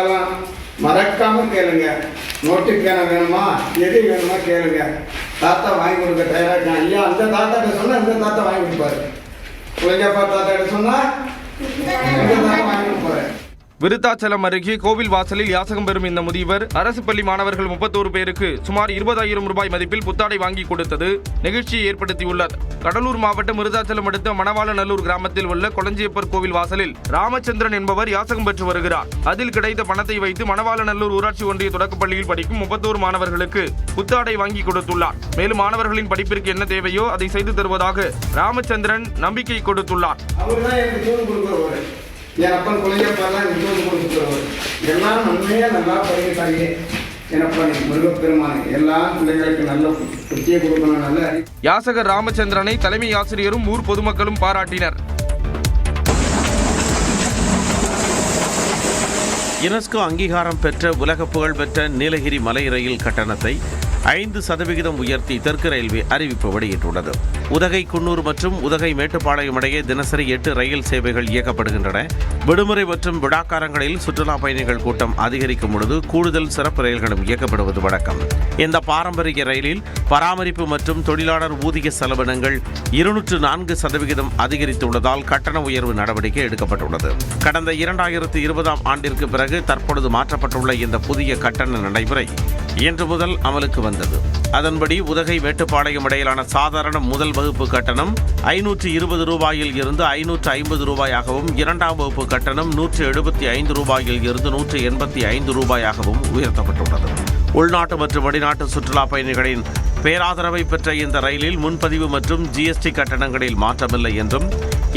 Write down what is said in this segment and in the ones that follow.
கேட்டாலும் மறக்காம கேளுங்க. நோட்டுக்கான வேணுமா, எது வேணுமா கேளுங்க. தாத்தா வாங்கி கொடுக்க தயாராக இருக்கான். ஐயா அந்த தாத்தாட்ட சொன்னால் இந்த தாத்தா வாங்கி கொடுப்பாரு. குழந்தைப்பா தாத்தாட்ட சொன்னால் இந்த தாத்தா வாங்கி கொடுப்பாரு. விருத்தாச்சலம் அருகே கோவில் வாசலில் யாசகம் பெறும் இந்த முதியவர் அரசு பள்ளி மாணவர்கள் 31 பேருக்கு சுமார் 20,000 ரூபாய் மதிப்பில் புத்தாடை வாங்கி கொடுத்தது நிகழ்ச்சியை ஏற்படுத்தியுள்ளது. கடலூர் மாவட்டம் விருத்தாச்சலம் அடுத்த மணவாளநல்லூர் கிராமத்தில் உள்ள கொளஞ்சியப்பர் கோவில் வாசலில் ராமச்சந்திரன் என்பவர் யாசகம் பெற்று வருகிறார். அதில் கிடைத்த பணத்தை வைத்து மணவாளநல்லூர் ஊராட்சி ஒன்றிய தொடக்கப்பள்ளியில் படிக்கும் 31 மாணவர்களுக்கு புத்தாடை வாங்கி கொடுத்துள்ளார். மேலும் மாணவர்களின் படிப்பிற்கு என்ன தேவையோ அதை செய்து தருவதாக ராமச்சந்திரன் நம்பிக்கை கொடுத்துள்ளார். என் அப்பன் குழந்தைப்பாலாம் நிச்சயம் கொடுத்துருவார். எல்லாம் நன்மையாக நல்லா படிக்கிறாங்க. எனப்பா முருகப்பெருமானை எல்லா பிள்ளைகளுக்கு நல்ல புத்தியை கொடுக்கணும். நல்ல யாசகர் ராமச்சந்திரனை தலைமை ஆசிரியரும் ஊர் பொதுமக்களும் பாராட்டினர். யுனெஸ்கோ அங்கீகாரம் பெற்ற உலக புகழ்பெற்ற நீலகிரி மலை ரயில் கட்டணத்தை 5% உயர்த்தி தெற்கு ரயில்வே அறிவிப்பு வெளியிட்டுள்ளது. உதகை குன்னூர் மற்றும் உதகை மேட்டுப்பாளையம் இடையே தினசரி 8 ரயில் சேவைகள் இயக்கப்படுகின்றன. விடுமுறை மற்றும் விழாக்காலங்களில் சுற்றுலா பயணிகள் கூட்டம் அதிகரிக்கும் பொழுது கூடுதல் சிறப்பு ரயில்களும் இயக்கப்படுவது வழக்கம். இந்த பாரம்பரிய ரயிலில் பராமரிப்பு மற்றும் தொழிலாளர் ஊதிய செலவினங்கள் 204% அதிகரித்துள்ளதால் கட்டண உயர்வு நடவடிக்கை எடுக்கப்பட்டுள்ளது. கடந்த 2020ஆம் ஆண்டிற்கு பிறகு தற்பொழுது மாற்றப்பட்டுள்ள இந்த புதிய கட்டண நடைமுறை இன்று முதல் அமலுக்கு வந்தது. அதன்படி உதகை மேட்டுப்பாளையம் இடையிலான சாதாரண முதல் வகுப்பு கட்டணம் 520 ரூபாயில் இருந்து 550 ரூபாயாகவும், 2ஆம் வகுப்பு கட்டணம் 175 ரூபாயில் இருந்து 185 ரூபாயாகவும் உயர்த்தப்பட்டுள்ளது. உள்நாட்டு மற்றும் வெளிநாட்டு சுற்றுலா பயணிகளின் பேராதரவை பெற்ற இந்த ரயிலில் முன்பதிவு மற்றும் GST கட்டணங்களில் மாற்றமில்லை என்றும்,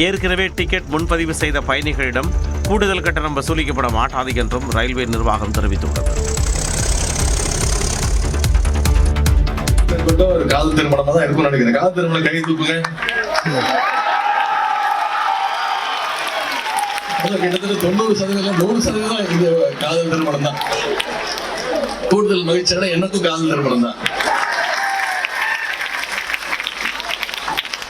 ஏற்கனவே டிக்கெட் முன்பதிவு செய்த பயணிகளிடம் கூடுதல் கட்டணம் வசூலிக்கப்பட மாட்டாது என்றும் ரயில்வே நிர்வாகம் தெரிவித்துள்ளது. ஒரு காதல் திருமணமா தான் இருக்கும் நினைக்கிறேன். காதல் திருமணம் கை தூக்குங்க. கிட்டத்தட்ட 90%, 100% இந்த காதல் திருமணம் தான். கூடுதல் மகிழ்ச்சியான எனக்கும் காதல் திருமணம் தான்.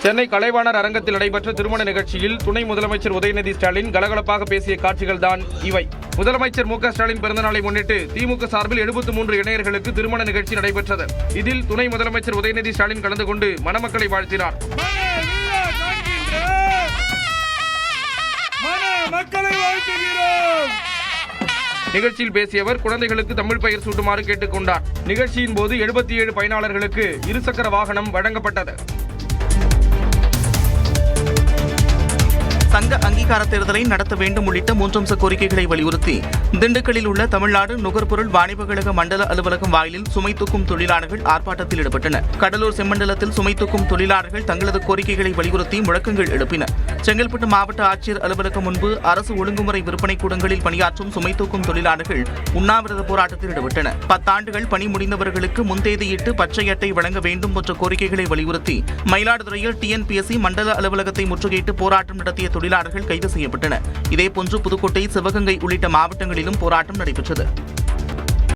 சென்னை கலைவாணர் அரங்கத்தில் நடைபெற்ற திருமண நிகழ்ச்சியில் துணை முதலமைச்சர் உதயநிதி ஸ்டாலின் கலகலப்பாக பேசிய காட்சிகள் தான் இவை. முதலமைச்சர் மு க ஸ்டாலின் பிறந்தநாளை முன்னிட்டு திமுக சார்பில் 73 இணையர்களுக்கு திருமண நிகழ்ச்சி நடைபெற்றது. இதில் துணை முதலமைச்சர் உதயநிதி ஸ்டாலின் கலந்து கொண்டு மணமக்களை வாழ்த்தினார். நிகழ்ச்சியில் பேசிய அவர் குழந்தைகளுக்கு தமிழ் பெயர் சூட்டுமாறு கேட்டுக் கொண்டார். நிகழ்ச்சியின் போது 77 பயனாளர்களுக்கு இருசக்கர வாகனம் வழங்கப்பட்டது. சங்க அங்கீகார தேர்தலை நடத்த வேண்டும் உள்ளிட்ட 3 அம்ச கோரிக்கைகளை வலியுறுத்தி திண்டுக்கல்லில் உள்ள தமிழ்நாடு நுகர்பொருள் வாணிப கழக மண்டல அலுவலகம் வாயிலில் சுமை தூக்கும் தொழிலாளர்கள் ஆர்ப்பாட்டத்தில் ஈடுபட்டனர். கடலூர் செம்மண்டலத்தில் சுமை தூக்கும் தொழிலாளர்கள் தங்களது கோரிக்கைகளை வலியுறுத்தி முழக்கங்கள் எழுப்பினர். செங்கல்பட்டு மாவட்ட ஆட்சியர் அலுவலகம் முன்பு அரசு ஒழுங்குமுறை விற்பனை கூடங்களில் பணியாற்றும் சுமை தூக்கும் தொழிலாளர்கள் உண்ணாவிரத போராட்டத்தில் ஈடுபட்டனர். 10 ஆண்டுகள் பணி முடிந்தவர்களுக்கு முன்தேதியிட்டு பச்சை அட்டை வழங்க வேண்டும் போன்ற கோரிக்கைகளை வலியுறுத்தி மயிலாடுதுறையில் TNPSC மண்டல அலுவலகத்தை முற்றுகையிட்டு போராட்டம் நடத்திய தொழிலாளர்கள் கைது செய்யப்பட்டனர். இதேபோன்று புதுக்கோட்டை, சிவகங்கை உள்ளிட்ட மாவட்டங்களிலும் போராட்டம் நடைபெற்றது.